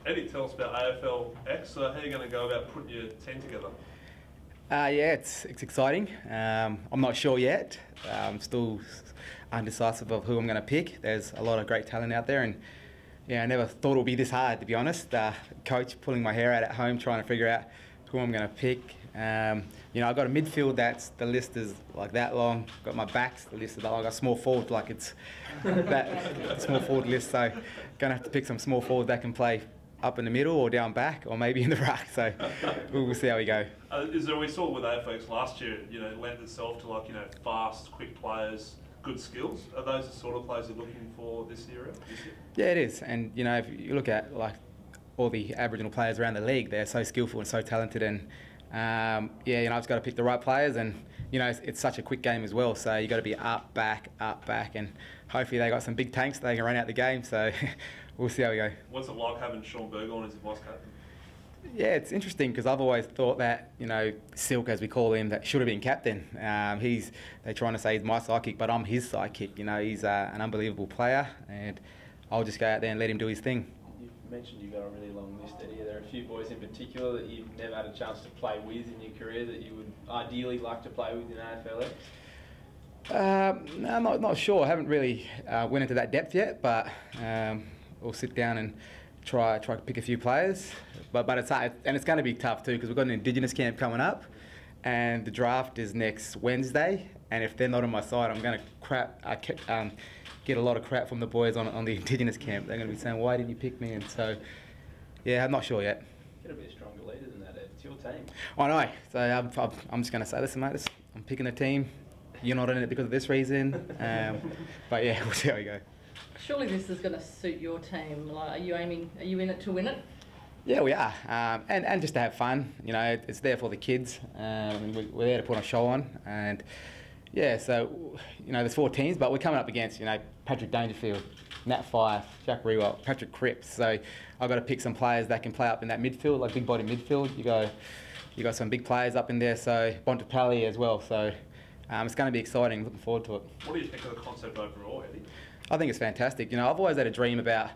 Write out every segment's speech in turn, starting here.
Eddie, tell us about AFLX. How are you going to go about putting your team together? Yeah, it's exciting. I'm not sure yet. I'm still undecisive of who I'm going to pick. There's a lot of great talent out there, and yeah, I never thought it would be this hard, to be honest. Coach pulling my hair out at home trying to figure out who I'm going to pick. You know, I've got a midfield that's the list is like that long. Got my backs, the list is that long. I got a small forward, like it's that small forward list. So gonna have to pick some small forward that can play up in the middle or down back or maybe in the ruck. So we'll see how we go. We saw with AFLX last year, you know, lent itself to like, you know, fast, quick players, good skills. Are those the sort of players you're looking for this year? Yeah, it is. And you know, if you look at like all the Aboriginal players around the league, they're so skillful and so talented, and yeah, you know, I've just got to pick the right players, and you know, it's such a quick game as well, so you got to be up, back, and hopefully they got some big tanks that they can run out the game, so we'll see how we go. What's it like having Sean Burgoyne as your vice captain? Yeah, it's interesting because I've always thought that, you know, Silk, as we call him, that should have been captain. They're trying to say he's my sidekick, but I'm his sidekick. You know, he's an unbelievable player, and I'll just go out there and let him do his thing. You've mentioned you've got a really long list, Eddie. Are there a few boys in particular that you've never had a chance to play with in your career that you would ideally like to play with in AFLX? No, I'm not sure. I haven't really went into that depth yet, but we'll sit down and try to pick a few players. But it's hard, and it's going to be tough too because we've got an Indigenous camp coming up, and the draft is next Wednesday. And if they're not on my side, I'm going to get a lot of crap from the boys on the Indigenous camp. They're going to be saying, "Why didn't you pick me?" And so, yeah, I'm not sure yet. You've got to be a stronger leader than that, Ed. It's your team. I know. So I'm just going to say, listen, mate, I'm picking the team. You're not in it because of this reason. But yeah, we'll see how we go. Surely this is going to suit your team. Like, are you in it to win it? Yeah, we are, and just to have fun. You know, it's there for the kids. We're there to put a show on, and yeah. So you know, there's 4 teams, but we're coming up against, you know, Patrick Dangerfield, Nat Fife, Jack Rewalt, Patrick Cripps. So I've got to pick some players that can play up in that midfield, like big body midfield. You got some big players up in there. So Bontempelli as well. So it's going to be exciting. Looking forward to it. What do you think of the concept overall, Eddie? I think it's fantastic. You know, I've always had a dream about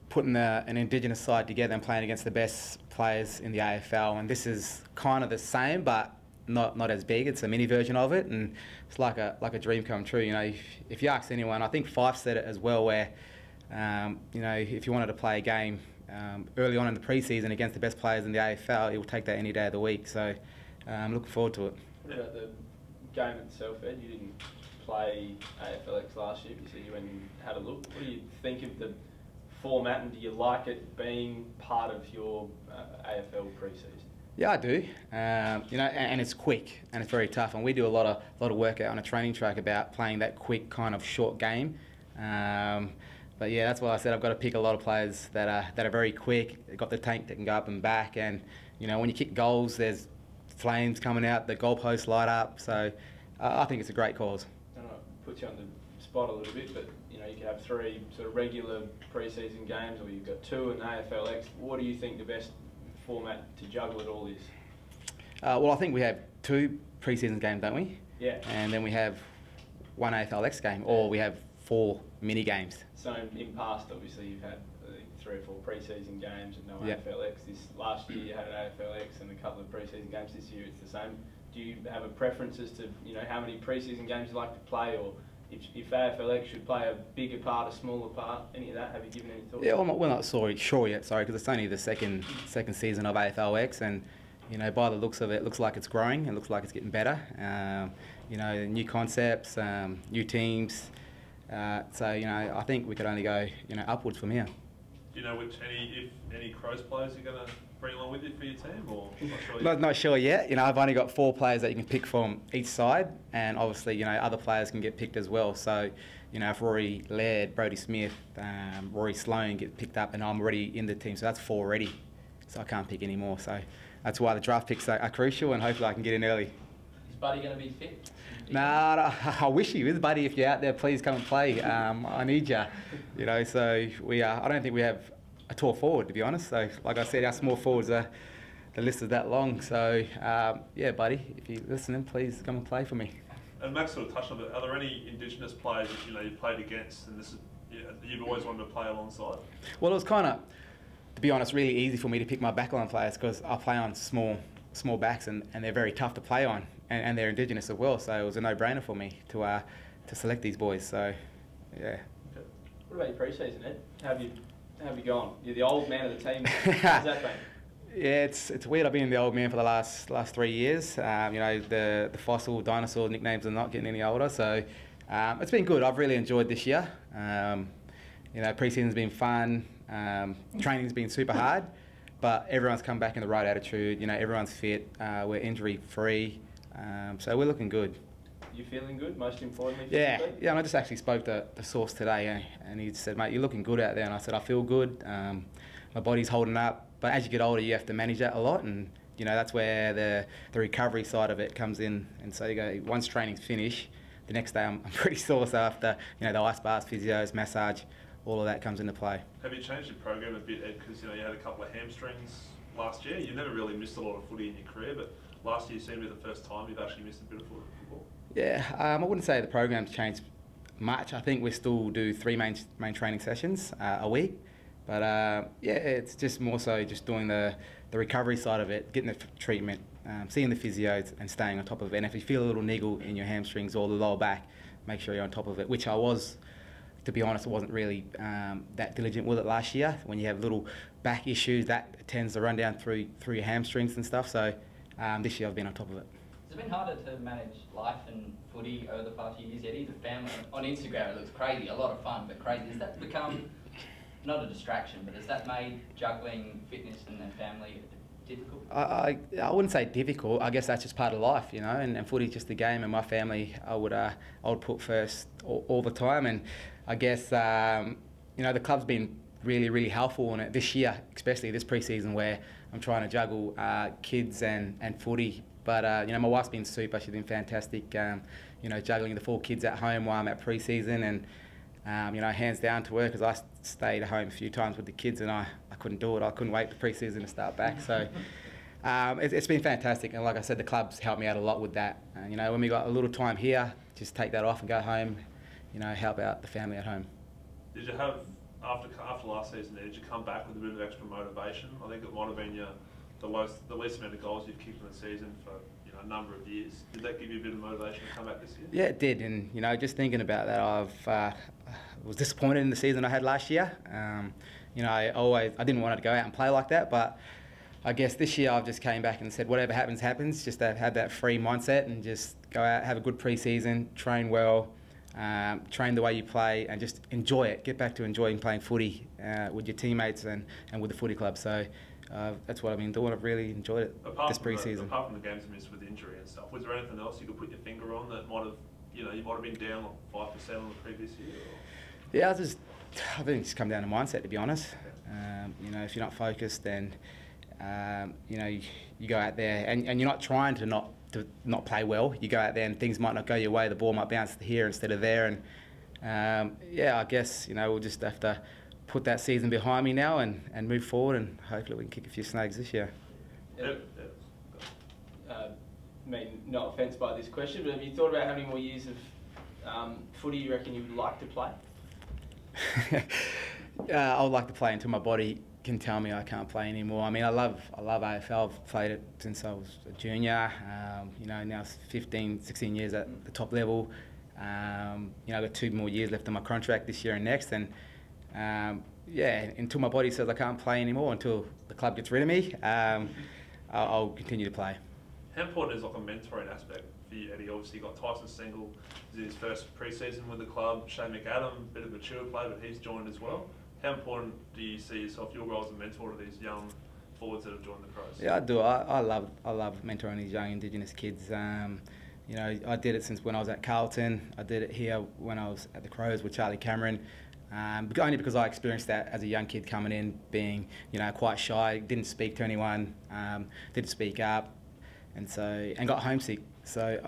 putting an Indigenous side together and playing against the best players in the AFL, and this is kind of the same, but not as big. It's a mini version of it, and it's like a dream come true. You know, if you ask anyone, I think Fife said it as well, where you know, if you wanted to play a game early on in the pre-season against the best players in the AFL, he will take that any day of the week. So I'm looking forward to it. What about the game itself, Ed? You didn't play AFLX last year. You said you went and had a look. What do you think of the format, and do you like it being part of your AFL pre-season? Yeah, I do. You know, and it's quick and it's very tough, and we do a lot of work out on a training track about playing that quick kind of short game. But yeah, that's why I said I've got to pick a lot of players that are very quick. They've got the tank that can go up and back, and you know, when you kick goals, there's flames coming out, the goalposts light up. So I think it's a great cause. I don't know, it puts you on the spot a little bit, but you know, you could have 3 sort of regular pre-season games, or you've got 2 in AFLX. What do you think the best format to juggle it all is? Well, I think we have 2 pre-season games, don't we? Yeah. And then we have 1 AFLX game, or we have 4 mini games. So in past, obviously, you've had 3 or 4 pre-season games and no Yep. AFLX. This last year you had an AFLX and a couple of pre-season games. This year it's the same. Do you have a preference as to, you know, how many pre-season games you like to play, or if AFLX should play a bigger part, a smaller part, any of that? Have you given any thought? Yeah, we're not sure yet, because it's only the second season of AFLX, and you know, by the looks of it, it looks like it's growing. It looks like it's getting better. You know, new concepts, new teams. So you know, I think we could only go, you know, upwards from here. Do you know if any Crows players you're going to bring along with you for your team, or not sure yet? Not sure yet. You know, I've only got 4 players that you can pick from each side, and obviously, you know, other players can get picked as well. So, you know, if Rory Laird, Brodie Smith, Rory Sloane get picked up, and I'm already in the team, so that's 4 already. So I can't pick any more. So that's why the draft picks are crucial, and hopefully I can get in early. Is Buddy going to be fit? Nah, I wish he was, Buddy. If you're out there, please come and play. I need you. You know, so we are. I don't think we have a tall forward, to be honest. So, like I said, our small forwards are. The list is that long. So, yeah, Buddy, if you're listening, please come and play for me. And Max sort of touched on it. Are there any Indigenous players that you know you played against, and this is, you've always wanted to play alongside? Well, it was kind of be honest, really easy for me to pick my backline players because I play on small backs and they're very tough to play on, and they're Indigenous as well. So it was a no-brainer for me to select these boys. So yeah. What about your pre-season, Ed? How have you gone? You're the old man of the team. How's that been? Yeah, it's weird. I've been the old man for the last 3 years. You know, the fossil dinosaur nicknames are not getting any older, so it's been good. I've really enjoyed this year. You know, pre-season's been fun. Training's been super hard, but everyone's come back in the right attitude. You know, everyone's fit. We're injury-free, so we're looking good. You feeling good, most importantly? Yeah, and I just actually spoke to the source today, and he said, mate, you're looking good out there. And I said, I feel good. My body's holding up. But as you get older, you have to manage that a lot, and you know that's where the recovery side of it comes in. And so you go, once training's finished, the next day I'm pretty sore. So after, you know, the ice baths, physios, massage, all of that comes into play. Have you changed your program a bit, Ed? Because you know you had a couple of hamstrings last year. You never really missed a lot of footy in your career, but last year seemed to be the first time you've actually missed a bit of football. Yeah, I wouldn't say the program's changed much. I think we still do 3 main training sessions a week. But yeah, it's just more so just doing the recovery side of it, getting the treatment, seeing the physios and staying on top of it. And if you feel a little niggle in your hamstrings or the lower back, make sure you're on top of it, which I was, to be honest, I wasn't really that diligent with it last year. When you have little back issues, that tends to run down through your hamstrings and stuff. So this year I've been on top of it. Has it been harder to manage life and footy over the past few years, Eddie? The family on Instagram, it looks crazy, a lot of fun, but crazy. Has that become not a distraction, but has that made juggling fitness and then family difficult? I wouldn't say difficult. I guess that's just part of life, you know. And footy's just a game, and my family I would put first all the time. And I guess you know the club's been really helpful on it this year, especially this pre-season where I'm trying to juggle kids and footy. But you know, my wife's been super. She's been fantastic. You know, juggling the 4 kids at home while I'm at pre-season, and you know, hands down to her because I stayed at home a few times with the kids and I couldn't do it. I couldn't wait for pre-season to start back. So it's been fantastic. And like I said, the club's helped me out a lot with that. You know, when we got a little time here, just take that off and go home. You know, help out the family at home. Did you have after last season? Did you come back with a bit of extra motivation? I think it might have been the least amount of goals you've kicked in the season for a number of years. Did that give you a bit of motivation to come back this year? Yeah, it did. And you know, just thinking about that, I was disappointed in the season I had last year. You know, I didn't want to go out and play like that, but I guess this year I've just came back and said whatever happens, happens. Just to have that free mindset and just go out, have a good pre-season, train well, train the way you play, and just enjoy it. Get back to enjoying playing footy with your teammates and with the footy club. So that's what I've been doing. I've really enjoyed it this pre-season. Apart from the games you missed with injury and stuff, was there anything else you could put your finger on that might have, you know, you might have been down 5% on the previous year? Or? Yeah, I think it's just come down to mindset, to be honest. You know, if you're not focused, then you know, you go out there and you're not trying to not play well. You go out there and things might not go your way. The ball might bounce here instead of there, and yeah, I guess, you know, we'll just have to put that season behind me now and move forward, and hopefully we can kick a few snags this year. I mean, no offence by this question, but have you thought about how many more years of footy you reckon you would like to play? I would like to play until my body can tell me I can't play anymore. I mean, I love AFL. I've played it since I was a junior. You know, now it's 15, 16 years at the top level. You know, I've got 2 more years left on my contract this year and next, and yeah, until my body says I can't play anymore, until the club gets rid of me, I'll continue to play. How important is like a mentoring aspect for you, Eddie? Obviously you got Tyson Stengel, this is his first pre-season with the club. Shane McAdam, a bit of a mature player, but he's joined as well. How important do you see yourself, your role as a mentor to these young forwards that have joined the pros? Yeah, I do. I love mentoring these young Indigenous kids. You know, I did it since when I was at Carlton. I did it here when I was at the Crows with Charlie Cameron. Only because I experienced that as a young kid coming in, being, you know, quite shy, didn't speak to anyone, didn't speak up, and got homesick. So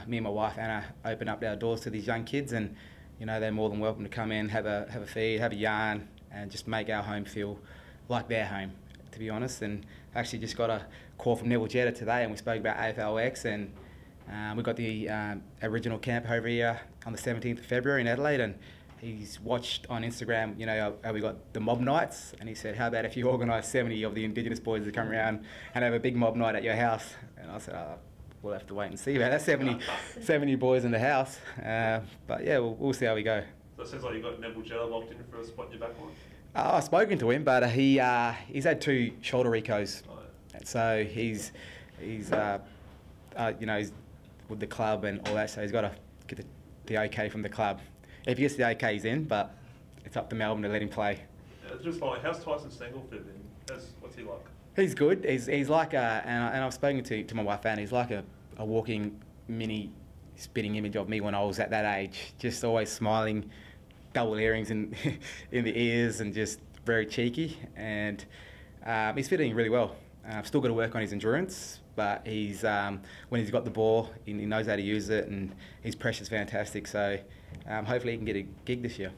me and my wife Anna opened up our doors to these young kids, and you know, they're more than welcome to come in, have a feed, have a yarn, and just make our home feel like their home, to be honest. And actually just got a call from Neville Jetta today, and we spoke about AFLX, and we got the original camp over here on the 17th of February in Adelaide, and he's watched on Instagram, you know, how we got the mob nights, and he said, how about if you organise 70 of the Indigenous boys to come around and have a big mob night at your house? And I said, we'll have to wait and see about that, 70 boys in the house. But yeah, we'll see how we go. So it sounds like you've got Neville Jella locked in for a spot in your back line. I've spoken to him, but he's had 2 shoulder recos. Oh, yeah. So he's you know, he's with the club and all that, so he's got to get the okay from the club. If he gets the okay, he's in, but it's up to Melbourne to let him play. Yeah, just finally, how's Tyson Stengel fit in? What's he like? He's good. He's like and I've spoken to my wife, and he's like a walking mini spitting image of me when I was at that age. Just always smiling, double earrings in the ears, and just very cheeky. And he's fitting really well. I've still got to work on his endurance, but he's when he's got the ball, he knows how to use it, and his pressure's fantastic. So hopefully he can get a gig this year.